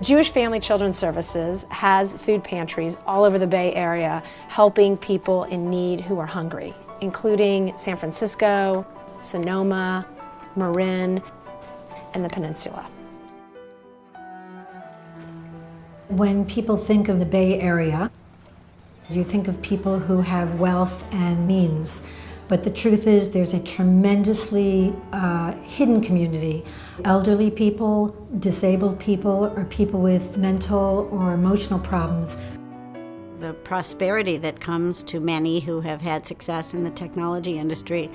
Jewish Family Children's Services has food pantries all over the Bay Area helping people in need who are hungry, including San Francisco, Sonoma, Marin, and the Peninsula. When people think of the Bay Area, you think of people who have wealth and means. But the truth is there's a tremendously hidden community. Elderly people, disabled people, or people with mental or emotional problems. The prosperity that comes to many who have had success in the technology industry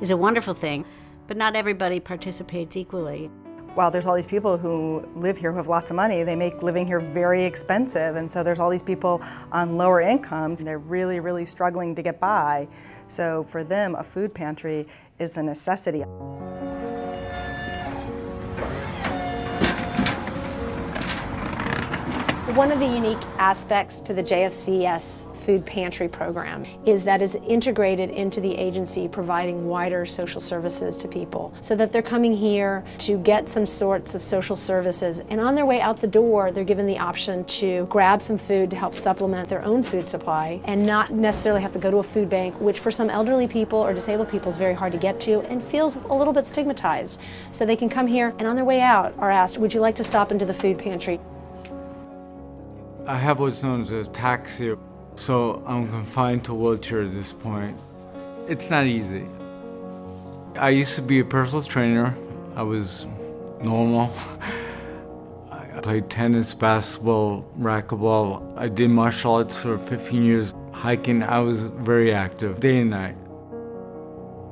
is a wonderful thing, but not everybody participates equally. While there's all these people who live here who have lots of money, they make living here very expensive, and so there's all these people on lower incomes, and they're really, really struggling to get by. So for them, a food pantry is a necessity. One of the unique aspects to the JFCS Food Pantry program is that it's integrated into the agency, providing wider social services to people so that they're coming here to get some sorts of social services, and on their way out the door they're given the option to grab some food to help supplement their own food supply and not necessarily have to go to a food bank, which for some elderly people or disabled people is very hard to get to and feels a little bit stigmatized. So they can come here and on their way out are asked, would you like to stop into the food pantry? I have what's known as a taxi, so I'm confined to a wheelchair at this point. It's not easy. I used to be a personal trainer. I was normal. I played tennis, basketball, racquetball. I did martial arts for 15 years. Hiking, I was very active, day and night.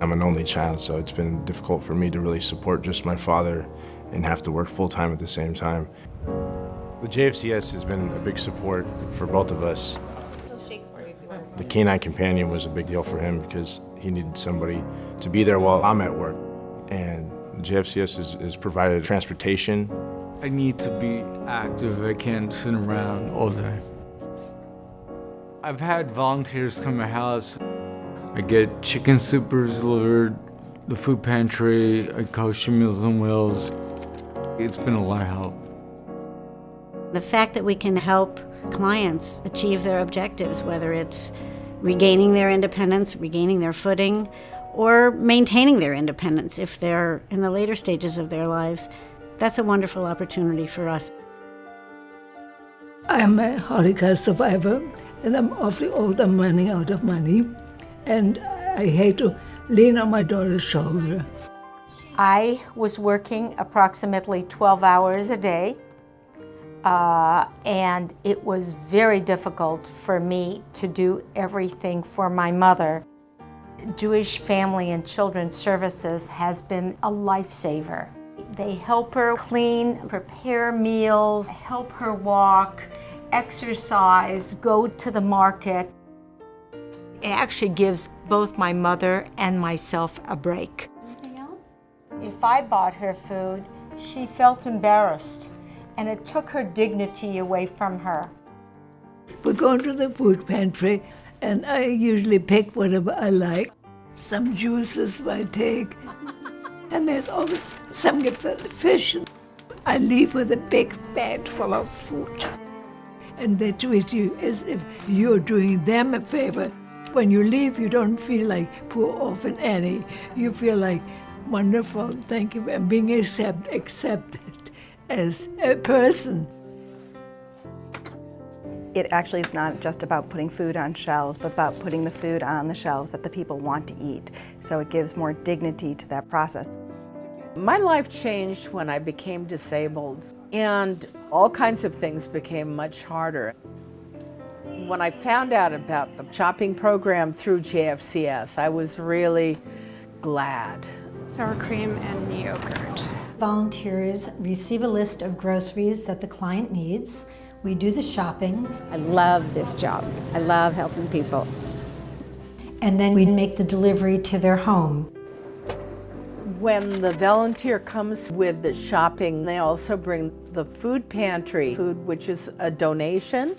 I'm an only child, so it's been difficult for me to really support just my father and have to work full-time at the same time. The JFCS has been a big support for both of us. The canine companion was a big deal for him because he needed somebody to be there while I'm at work. And the JFCS has provided transportation. I need to be active. I can't sit around all day. I've had volunteers come to my house. I get chicken soupers delivered, the food pantry, I coach Meals on Wheels. It's been a lot of help. The fact that we can help clients achieve their objectives, whether it's regaining their independence, regaining their footing, or maintaining their independence if they're in the later stages of their lives, that's a wonderful opportunity for us. I'm a Holocaust survivor, and I'm awfully old. I'm running out of money, and I hate to lean on my daughter's shoulder. I was working approximately 12 hours a day. And it was very difficult for me to do everything for my mother. Jewish Family and Children's Services has been a lifesaver. They help her clean, prepare meals, help her walk, exercise, go to the market. It actually gives both my mother and myself a break. Anything else? If I bought her food, she felt embarrassed, and it took her dignity away from her. We go to the food pantry, and I usually pick whatever I like. Some juices I take, and there's always some gefilte fish. I leave with a big bag full of food. And they treat you as if you're doing them a favor. When you leave, you don't feel like poor orphan Annie. You feel like, wonderful, thank you, and being accepted as a person. It actually is not just about putting food on shelves, but about putting the food on the shelves that the people want to eat. So it gives more dignity to that process. My life changed when I became disabled, and all kinds of things became much harder. When I found out about the shopping program through JFCS, I was really glad. Sour cream and yogurt. Volunteers receive a list of groceries that the client needs. We do the shopping. I love this job. I love helping people. And then we make the delivery to their home. When the volunteer comes with the shopping, they also bring the food pantry food, which is a donation.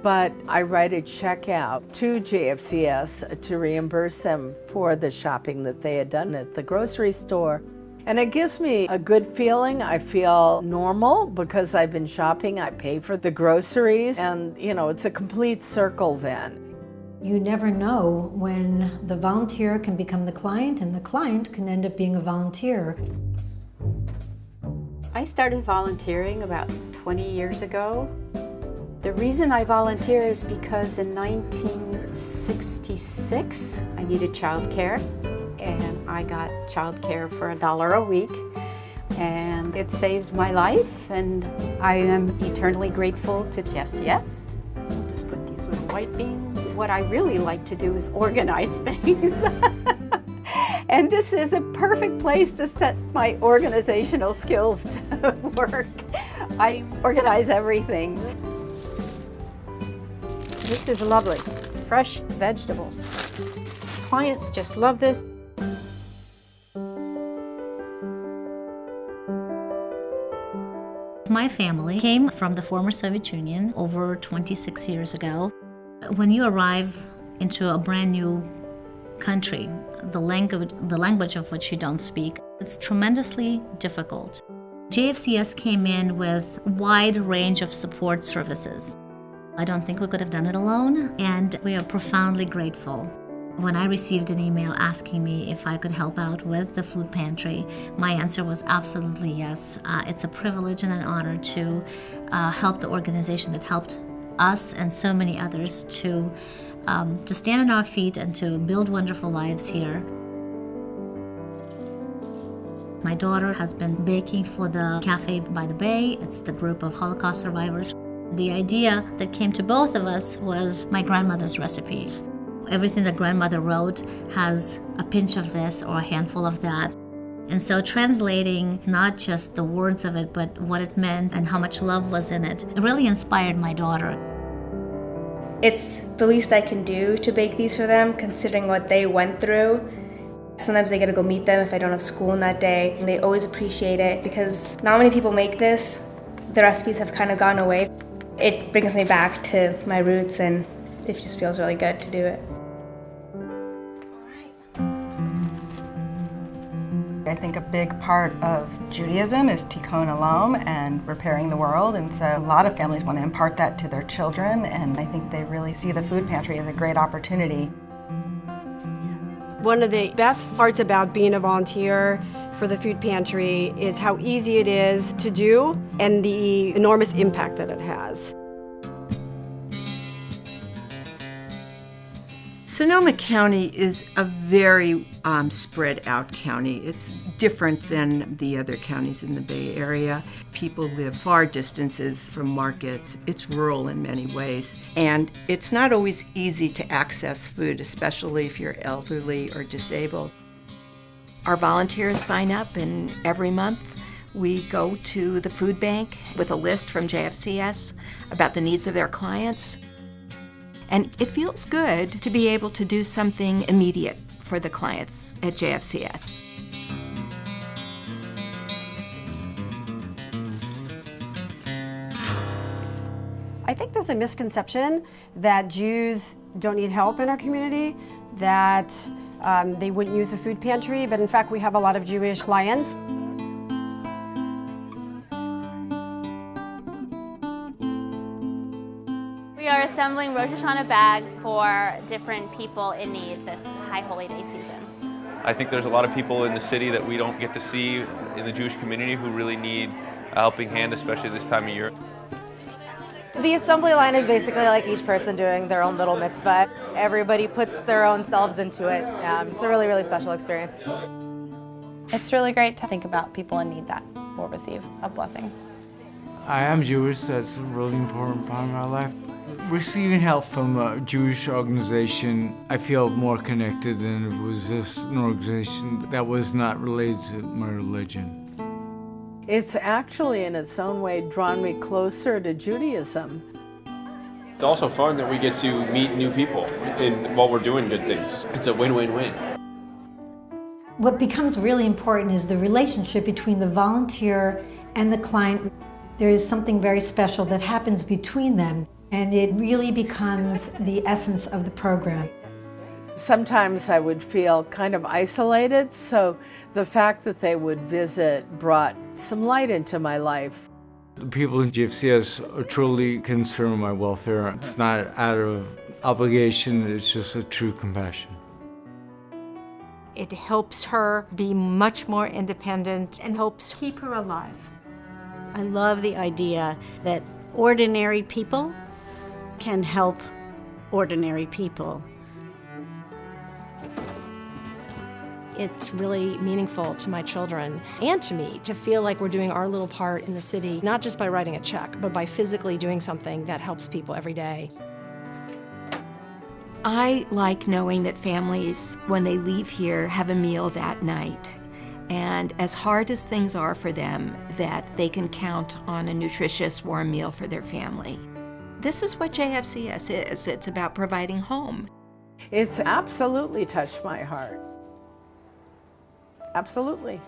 But I write a check out to JFCS to reimburse them for the shopping that they had done at the grocery store. And it gives me a good feeling. I feel normal because I've been shopping. I pay for the groceries, and it's a complete circle then. You never know when the volunteer can become the client and the client can end up being a volunteer. I started volunteering about 20 years ago. The reason I volunteer is because in 1966, I needed childcare, and I got childcare for $1 a week, and it saved my life, and I am eternally grateful to JFCS. I'll just put these little white beans. What I really like to do is organize things. And this is a perfect place to set my organizational skills to work. I organize everything. This is lovely, fresh vegetables. Clients just love this. My family came from the former Soviet Union over 26 years ago. When you arrive into a brand new country, the language of which you don't speak, it's tremendously difficult. JFCS came in with a wide range of support services. I don't think we could have done it alone, and we are profoundly grateful. When I received an email asking me if I could help out with the food pantry, my answer was absolutely yes. It's a privilege and an honor to help the organization that helped us and so many others to stand on our feet and to build wonderful lives here. My daughter has been baking for the Cafe by the Bay. It's the group of Holocaust survivors. The idea that came to both of us was my grandmother's recipes. Everything that grandmother wrote has a pinch of this or a handful of that. And so translating not just the words of it, but what it meant and how much love was in it, it really inspired my daughter. It's the least I can do to bake these for them, considering what they went through. Sometimes I get to go meet them if I don't have school in that day. And they always appreciate it because not many people make this. The recipes have kind of gone away. It brings me back to my roots, and it just feels really good to do it. I think a big part of Judaism is tikkun olam and repairing the world, and so a lot of families want to impart that to their children, and I think they really see the food pantry as a great opportunity. One of the best parts about being a volunteer for the food pantry is how easy it is to do and the enormous impact that it has. Sonoma County is a very spread out county. It's different than the other counties in the Bay Area. People live far distances from markets. It's rural in many ways. And it's not always easy to access food, especially if you're elderly or disabled. Our volunteers sign up, and every month we go to the food bank with a list from JFCS about the needs of their clients. And it feels good to be able to do something immediate for the clients at JFCS. I think there's a misconception that Jews don't need help in our community, that they wouldn't use a food pantry, but in fact we have a lot of Jewish clients. We are assembling Rosh Hashanah bags for different people in need this High Holy Day season. I think there's a lot of people in the city that we don't get to see in the Jewish community who really need a helping hand, especially this time of year. The assembly line is basically like each person doing their own little mitzvah. Everybody puts their own selves into it. It's a really, really special experience. It's really great to think about people in need that will receive a blessing. I am Jewish, that's a really important part of my life. Receiving help from a Jewish organization, I feel more connected than if it was just an organization that was not related to my religion. It's actually, in its own way, drawn me closer to Judaism. It's also fun that we get to meet new people while we're doing good things. It's a win-win-win. What becomes really important is the relationship between the volunteer and the client. There is something very special that happens between them, and it really becomes the essence of the program. Sometimes I would feel kind of isolated, so the fact that they would visit brought some light into my life. The people in JFCS are truly concerned with my welfare. It's not out of obligation, it's just a true compassion. It helps her be much more independent and helps keep her alive. I love the idea that ordinary people can help ordinary people. It's really meaningful to my children and to me to feel like we're doing our little part in the city, not just by writing a check, but by physically doing something that helps people every day. I like knowing that families, when they leave here, have a meal that night. And as hard as things are for them, that they can count on a nutritious, warm meal for their family. This is what JFCS is. It's about providing home. It's absolutely touched my heart. Absolutely.